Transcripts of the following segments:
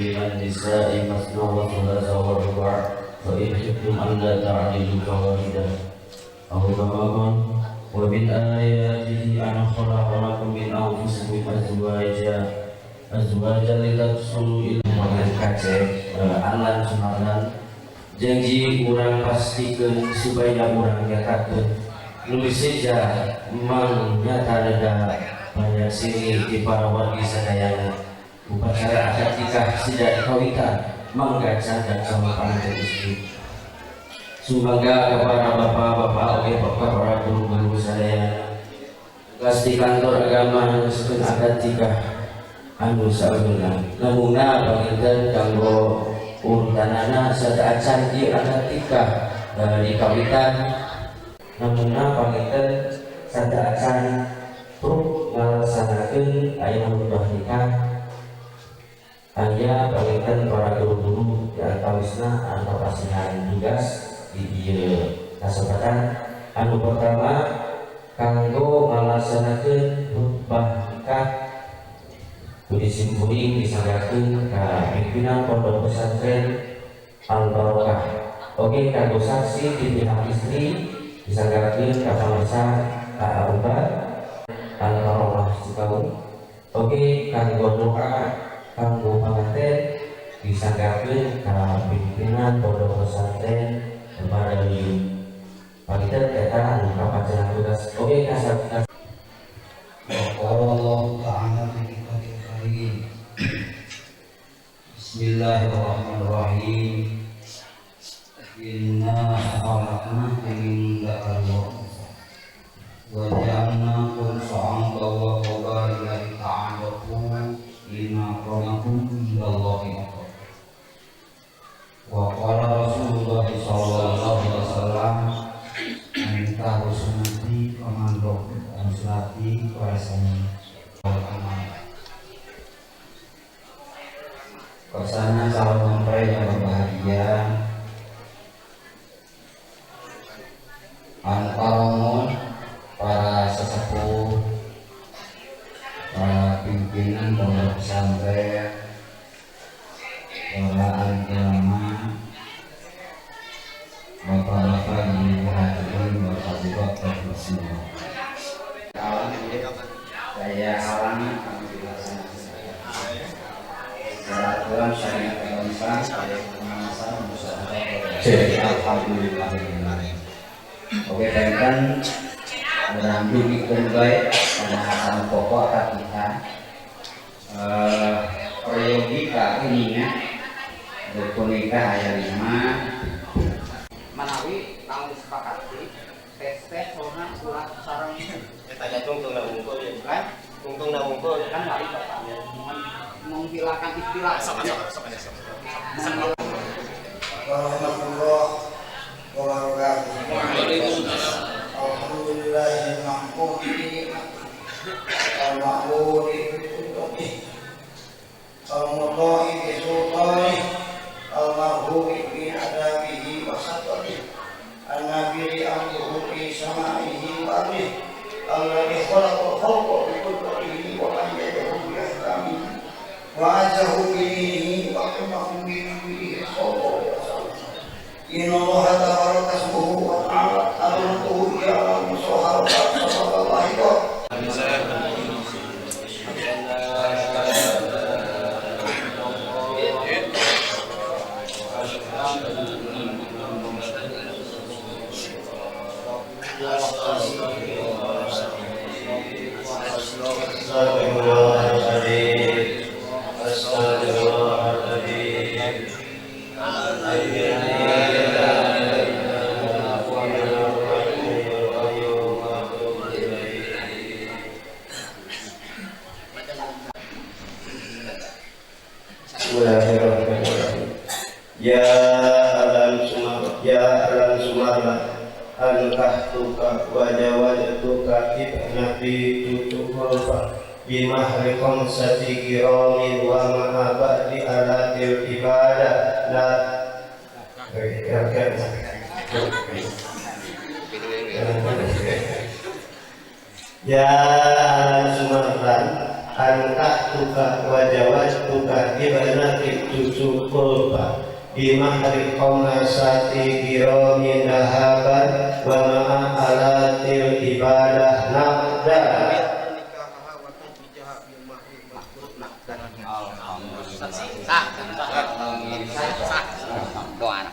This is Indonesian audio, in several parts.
minan nisa'i masna wa thulatha wa ruba' fa in khiftum alla ta'dilu fawahidah aw ma wa min ayatihi an khalaqa lakum min anfusikum azwajan litaskunu ilaiha kace alan sunanan janji urang pastikeun supaya urang nyatakeun nulis saja mang nyata ada banyak sini di para wargi sadayana upacara akad nikah tidak dikawinkan menggaca dan sama panjang istri. Sumangga kepada bapak-bapak, para guru-guru saya, tugas di kantor agama sesuai akad nikah anu saudara. Namuna panginten kanggo urutanana sada acan di akad nikah dikawitan. Namuna panginten sada acan truk ngalaksanakeun aya udah nikah. Hanya panginten para guru-guru yang tawisna atau pasihan tugas di dia kasempatan anu pertama kanggo ngalaksanakeun khutbah nikah budi simpuling disanggakeun ka pimpinan pondok pesantren Al Barokah. Oke, kanggo saksi di pihak istri disanggakeun ka pamirsa Kak Arba Al Barokah Cikau. Oke, kanggo doa kanggo panganten disanggakeun ka pimpinan pondok pesantren Madayu. Panginten eta anu kapancenan tugas. Oke, kasar. Allah Ta'ala fi kitabih. Bismillahirrahmanirrahim. Inna khalaqnakum min dzakarin wa untha wa ja'alnakum shu'aban wa qabaila lita'arafu inna akramakum indallahi atqakum. Wa qala Rasulullah sallallahu alaihi wasallam minta sunnati komando sunnati rasanya Kosana calon mempelai yang berbahagia antaramun para sesepuh, para pimpinan pondok pesantren, para alim ulama, bapak-bapak yang hadirin, bapak-bapak semua. Saya alami secara aturan syariat kebangsaan saya pengawasan musyawarah jadi alhamdulillah. Oke, kan berambung baik pada asal pokok akad nikah periodika ininya berpunikah ayat 5 Manawi kang disepakati tes soalnya ulah sareng tanya tungtung na unggul ya kan tungtung na unggul kan hari bapak menghilangkan istilah Warahmatullahi wabarakatuh. Alhamdulillahil mahmudi al-mahmudi bi al-mudai bi sultani al-mahbubi bi adabihi wa satri al-nabiri amruhu bi sama'ihi wa amrihi alladhi khalaqa khalqa bi qudratihi wa ayyadahu bi ahkamihi wa ajahu bi dinihi wa qamahu bi dinihi sallallahu alaihi wasallam. Inna Allah tabaraka ismuhu wa ta'ala amruhu ya'lamu sawaba sallallahu alaihi wasallam. Ya alam sumarlah al-kahtuka wajawajatuka ibnabi tutukulfa bimahri khamsati kiramin wa ma'abadi alatil ibadah la ya alam sumarlah al-kahtuka tuka wa jawatuka ibnati cucu kulpa bimahri khomasati giromin dahaban wa ma'a alatil ibadah naqda. Doa.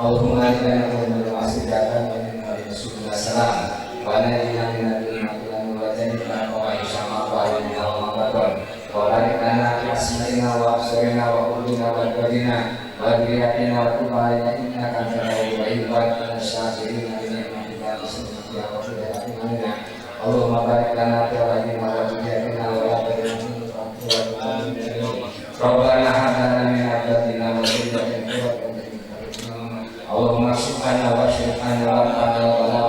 Allahumma inna wasidatan wa rasulullah salam wa inna lillahi wa inna ilaihi raji'un wa insya Allah wa lana asma'ina wa absarina wa qulubina wa badina wa biyatina wa tubaina innaka antal wahhab wa inna syakirin ni'matika ya rabbil alamin. Allahumma barik lana fi awalina wa biyatina wa la tadrina Rabbana hab lana min azwaajina wa dhurriyyatina qurrata a'yun. Allahumma subhana wa syuhana wa ta'ala wa la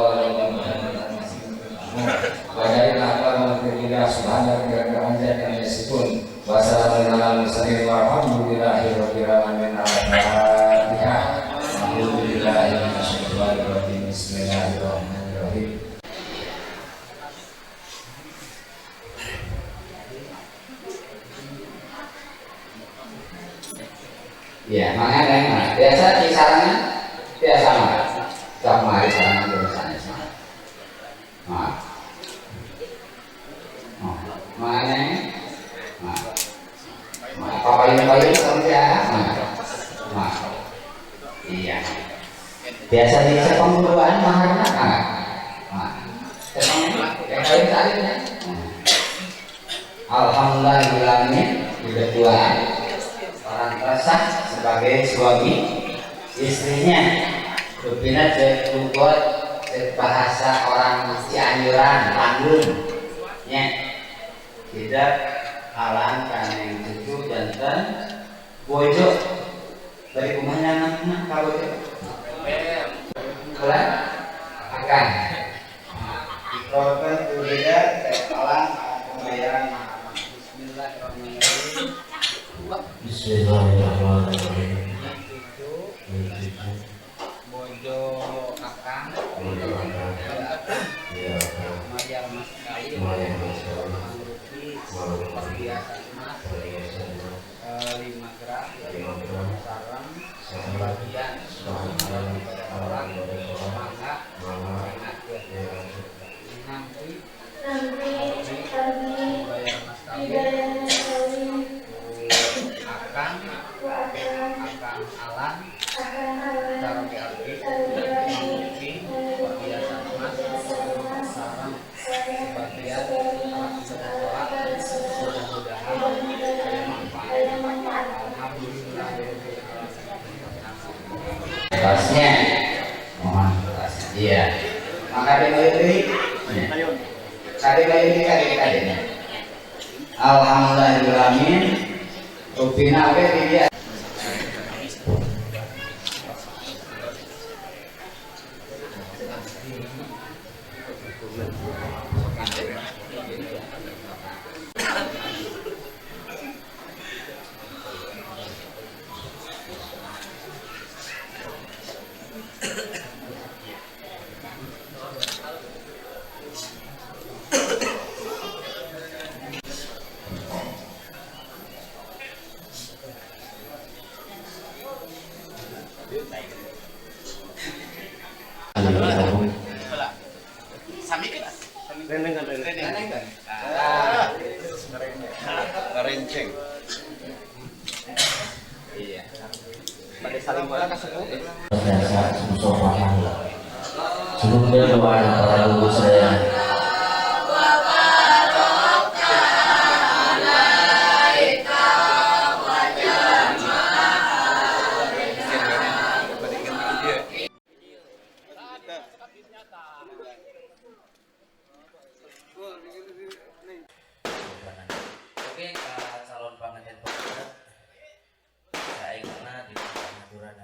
wa dari lakar berkira subhana kira-kira anjad yang yasifun wassalamu ala mursalin walhamdulillahi rabbil alamin. Al-Fatihah. Alhamdulillahi minasyaitonir rajim. Bismillahirrahmanirrahim. Ya, makanya biasa kisarannya biasa mah. Sama kisarannya biasanya sama. Nah. Makanya payung-payung seperti apa? Iya. Biasa di sepengguruan maharnya kan? Payung talinya. Alhamdulillahirrahmanirrahim. Kedua orang resah sebagai suami istrinya berbina berbuat bahasa orang Cianjuran, Bandung, ya tidak halang karena yang cucu jantan bojo dari rumahnya anak kalau itu bulan akan Korban berbeda halang pembayaran Bismillahirrahmanirrahim. Bojo akang Ya, mayar mas kali Mayar mas kali. maluki perhiasan emas 5 gram sarang sebagian orang mangga nanti bayar mas kawin akan alan sarang BRB maluki perhiasan emas sarang sebagian alat sekolah mudah-mudahan ada manfaat. Alhamdulillah. tasnya mohon tasnya iya maka dimulai kali kali alhamdulillahirrahmanirrahim rubina oke dia Renceng. Iya. Pada saling bola kasih Biasa musofahan. Sebelumnya doa para guru saya. Oke, calon pengantin pemula saya ingin di aturan.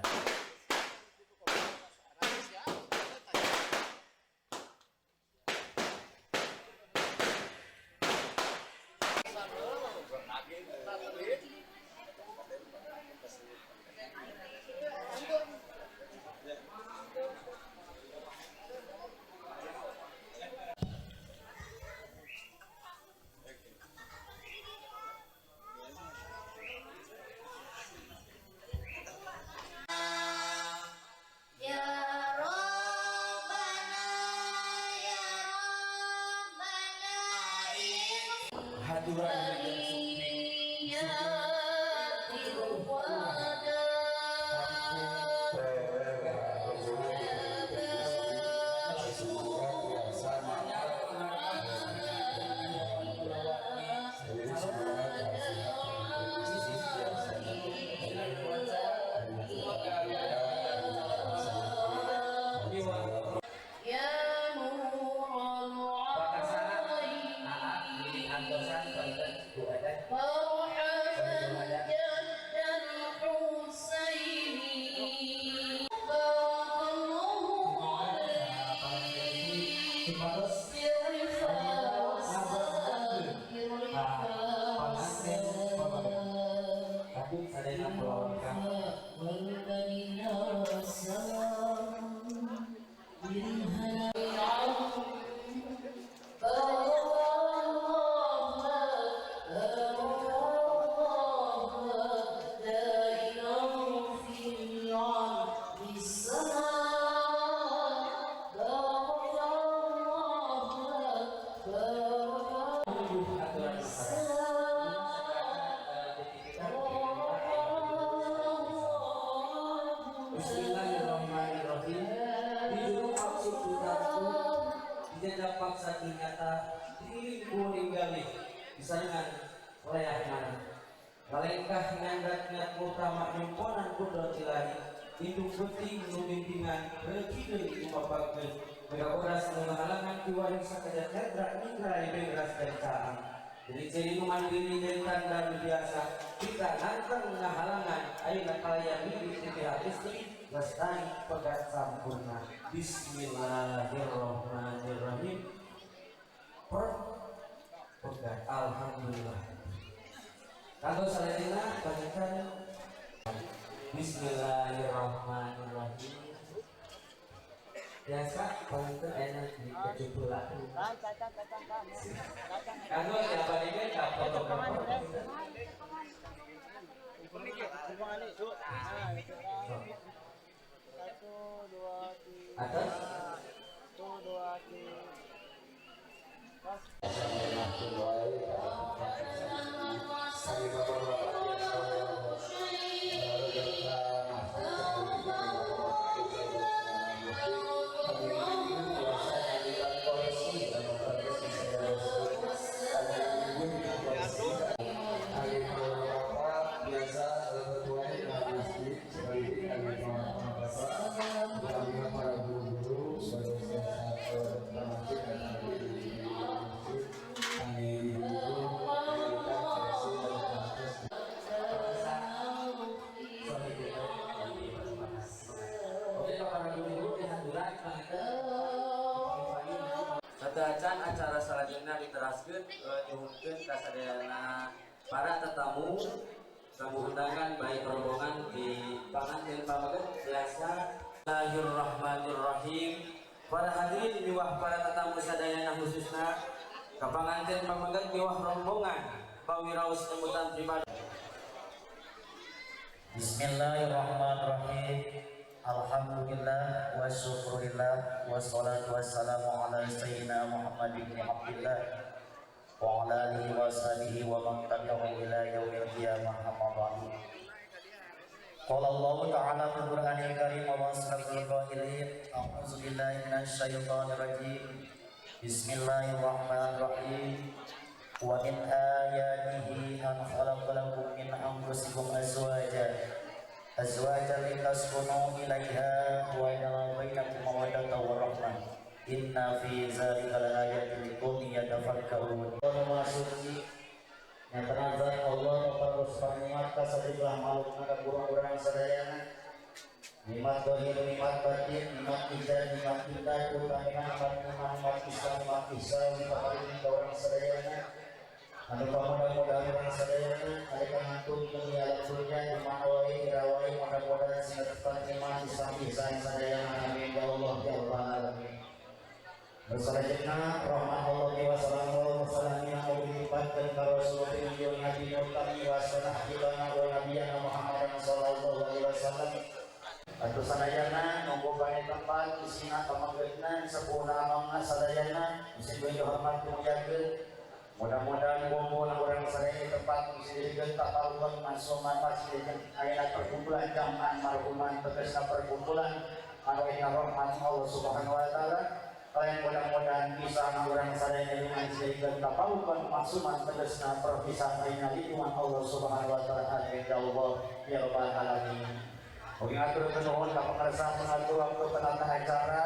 Bismillahirrahmanirrahim. Dijuru maksud tutarku dijajak paksa nyata diiring ninggali disangan layakna kalengkah ngandat niat utama nyemponan kudrat ilahi indung penting nubimbingan rezeki deui kumapagkeun mega oras nu ngahalangan kiwaring sakajat hendra ningrai beras dan caang. Jadi ciri mandiri dari tanda biasa kita nantang ngahalangan ayeuna kalayan hidup di hati lestari pegat sampurna. Bismillahirrahmanirrahim. Pegat alhamdulillah. Kanggo saladina panjenengan Bismillahirrahmanirrahim. Biasa panjenengan enak di kecupulan. Kanggo siapa ini fotografer. Atas 1, 2, para guru-guru sebagai termasuk dan Sadacan acara selanjutnya diteraskeun nyuhunkeun ka sadayana para tetamu tamu undangan baik rombongan di panganten pamageut biasa. Bismillahirrahmanirrahim. Para hadirin miwah para tetamu sadayana khususna ka panganten pamageut miwah rombongan pawiraos sambutan pribadi. Bismillahirrahmanirrahim. Alhamdulillah wa syukurillah wassalatu wassalamu ala sayyidina Muhammad ibn Abdillah wa ala alihi wa sahbihi wa man tabi'ahu ila yaumil qiyamah amma ba'du. Qala Allah ta'ala fil Qur'anil Karim wa asrafil qailin a'udzu billahi minasy syaithanir rajim. Bismillahirrahmanirrahim. Wa min ayatihi an khalaqa lakum min anfusikum azwajan litaskunu ilaiha wa ja'ala bainakum mawaddatan wa rahmah. Inna fi dzalika laayatin liqaumin yatafakkarun. Memasuki yang terazat Allah memperluaskan nikmat kasadillah makhluk maka kurang-kurang sadayana nikmat dohir, nikmat batin, nikmat ijaz, nikmat indah terutama nikmat Islam, nikmat Islam paling orang sadayana anu mudah-mudahan orang sadayana alika ngantun kemuliaan surga dimawai dirawai mudah-mudahan sinatkan iman Islam ihsan sadayana amin ya Allah ya Allah alamin. Berselanjutnya rahmat Allah wa salamu wa salamina wa dilibatkan ka rasulullah nabi murtadi wa sanahibana wa nabiyana Muhammadan sallallahu alaihi wasallam. Atuh sadayana ngombogan tempat isina pamageutna sepuna amangna sadayana musim hormat muliakeun. Mudah-mudahan kumpul orang sadaya tempat disediakeun taparukan mansuman masjid ayat perkumpulan jamaah marhuman tegasna perkumpulan anu rahmat Allah Subhanahu wa taala. Kalian mudah-mudahan bisa orang sadaya dengan disediakeun taparukan mansuman tegasna perpisahan dina lingkungan Allah Subhanahu wa taala. Amin ya Allah ya rabbal alamin. Ugi aturkeun nuhun ka pangarsa pengatur waktu penata acara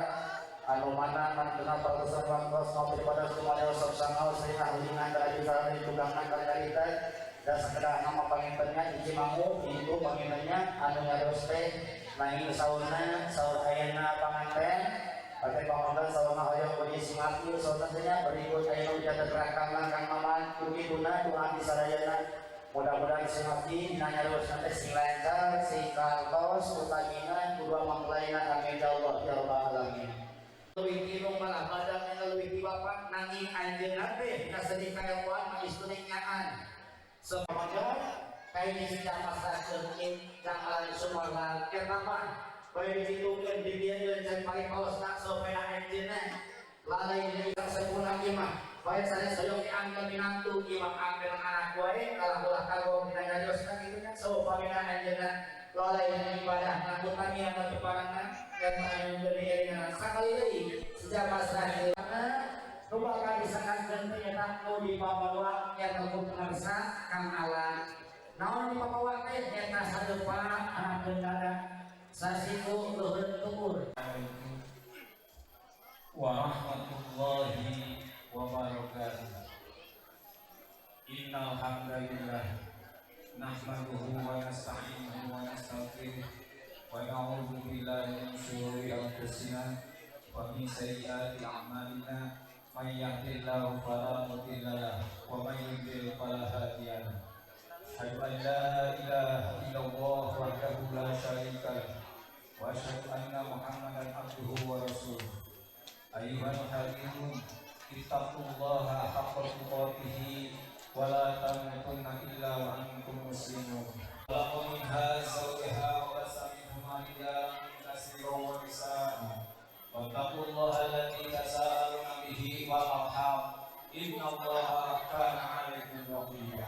anu mana manteuna pertemuan kosmo daripada semuanya sangau sering ahlingan dari sareng tugangan karita dan sekedar nama pangintennya hiji mangu itu pangintennya anu ngados teh nanging saurna saur ayeuna panganten pakai pamandan saurna hoyong kondisi mati saurna teh berikut ayeuna jaga gerakan kang maman kudu guna doa sadayana mudah-mudahan si mati nanya terus nanti sing lancar sing kantos utangina kudu manglaina amin ya Allah ya rabbal alamin. Leuwih kinung malah badan yang leuwih di bapak nanging anjeunna teh kasedih kayawan mah istri nyaan semoga kayak sudah masakeun cang alan sumarlan kenapa bae ditungkeun dibieun can paling kaosna supaya anjeunna lalai deui sempurna ieu mah bae saya sayang diangkat minantu ieu mah angkel anak wae kalah ulah kagok dina nyariosna kitu nya supaya anjeunna lalai ibadah angkutan yang berperangan dan menjadi arena sekali lagi sejak pasrah karena lupakan disakankan ternyata mau dibawa yang untuk pengarsa kang alat naon dibawa teh eta sadepa anak bendara sasiku luhur tukur warahmatullahi wabarakatuh. Innal hamdalillah nahmaduhu wa nasta'inuhu wa nastaghfiruh wa na'udzu billahi min shururi anfusina wa min sayyiati a'malina may yahdihillahu fala mudilla lahu wa may yudlil fala hadiya lahu. Asyhadu an la ilaha illallah wahdahu la syarika lahu wa asyhadu anna Muhammadan abduhu wa rasuluh. Ayyuhal hadirin ittaqullaha haqqa tuqatih wa la tamutunna illa wa antum muslimun. Khalaqa minha zawjaha wa bassa minhuma rijalan katsiran wa nisaa. Wattaqullaha alladzi tasaaluna bihi wal arham. Innallaha kana 'alaykum raqiba.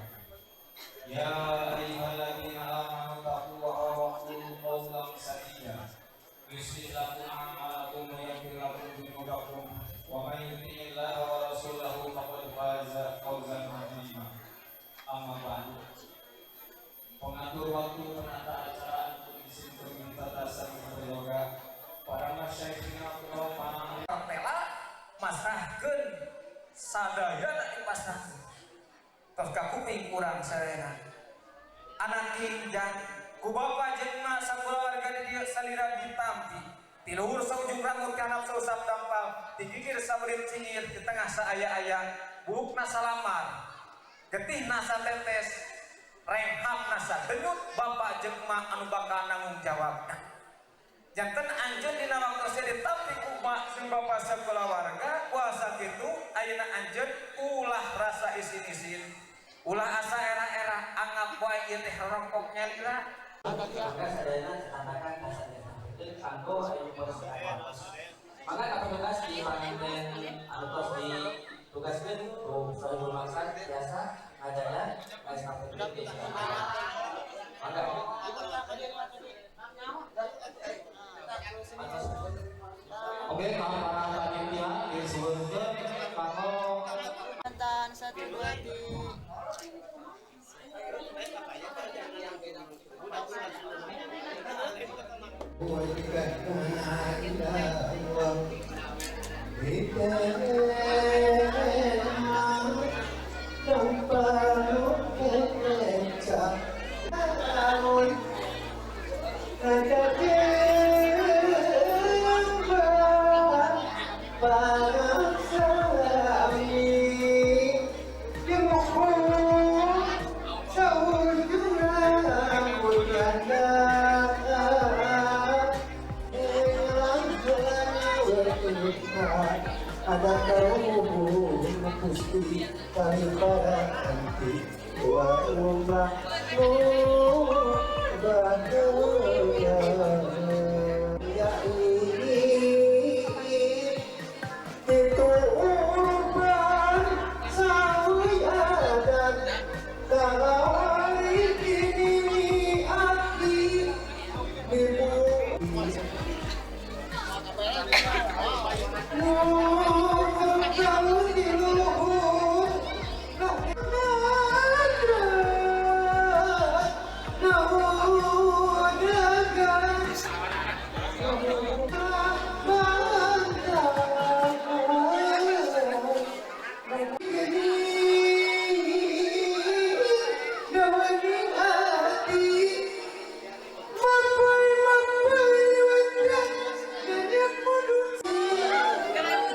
Ya ayyuhalladzina amanu taqullaha wa qulu qawlan sadida. Yuslih lakum a'malakum wa yaghfir lakum dhunubakum wa may yuti'illaha wa rasulahu faqad faza fawzan 'azima. Amma ba'du. Pengatur waktu penata acara untuk izin perminta dasar beryoga para masyayikhina ulama tela masrahkeun sadaya tadi pasrahkeun tos ka kuping urang sarena anak kinjang ku bapa jeung ma sakulawarga di dieu salira ditampi ti luhur saujung rambut kana sausap dampal di gigir sabeureut cingir di tengah saaya-aya bulukna salamar getihna satetes renghapna sadenyut bapa jeung ma anu bakal nanggung jawabna janten anjeun dina waktu ditampi ku ma jeung bapa sakulawarga kuasa kitu ayeuna anjeun ulah rasa isin-isin ulah asa era-era anggap wae ieu teh rongkoknya lila maka sadayana cetakan kasadana jadi kanggo ayo persiapan maka kapitulas di panenten anu tos ditugaskeun ku saudara maksud biasa ngajana guys kapitulas di maka oke kalau para panitia disebutkan kalau mantan 1 2 ada kamu mesti daripada nanti wa ummahmu bahagia ya ini itu uban saya dan kalau ini hati ibu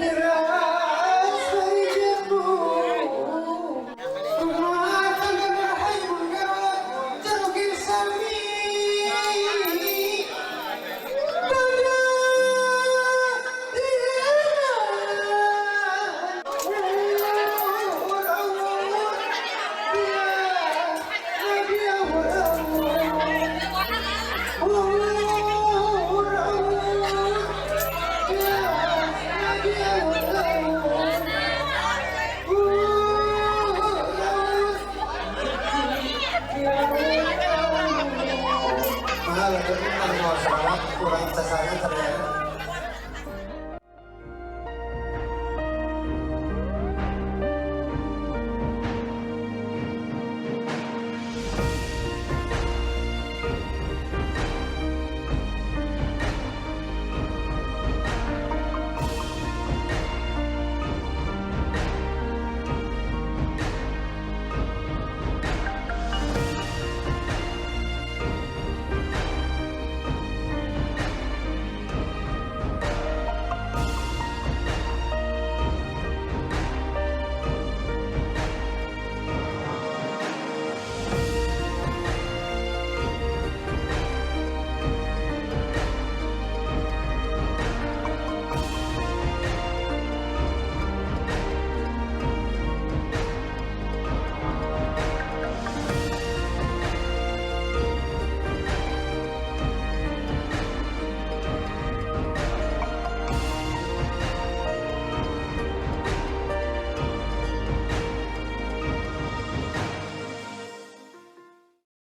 Mira kurang sasana ternyata